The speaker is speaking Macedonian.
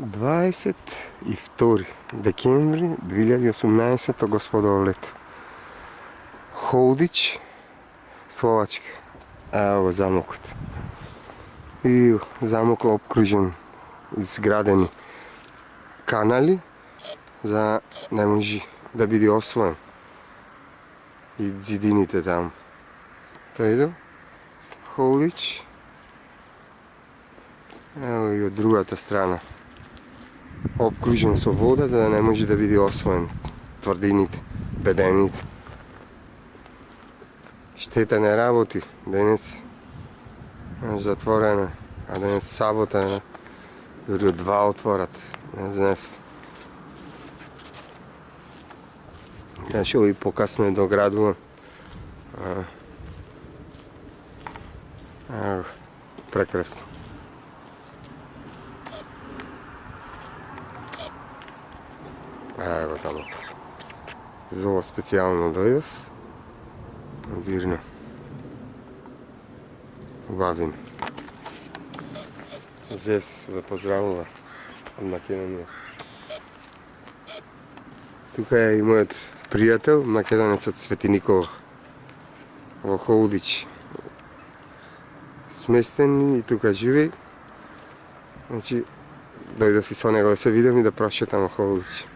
22 декември 2018 господово лето. Холдич, Словачка. Evo ga zamokot. I zamok obkružen izgradeni kanali za ne može da biti osvojen. I zidinite tamo. To idu. Холдич. Evo i od drugата strana. Obkružen со вода, за да не може да биде освоен тврдините, бедените. Штета не работи. Денес затворена, а денес сабота. Дори от два отворат. Не знам. Ja ще ви по-късно доградувам. Прекрасно. Evo samo. За ovo специално дойдох. Зирно. Бавим. Зевс ве поздравува от Македонија. Тука е и мојот пријател, македонецот Свети Никола во Холдич. Сместен и тука живее. Значи, дојдов и со него да се видам и да прошетам во Холдич.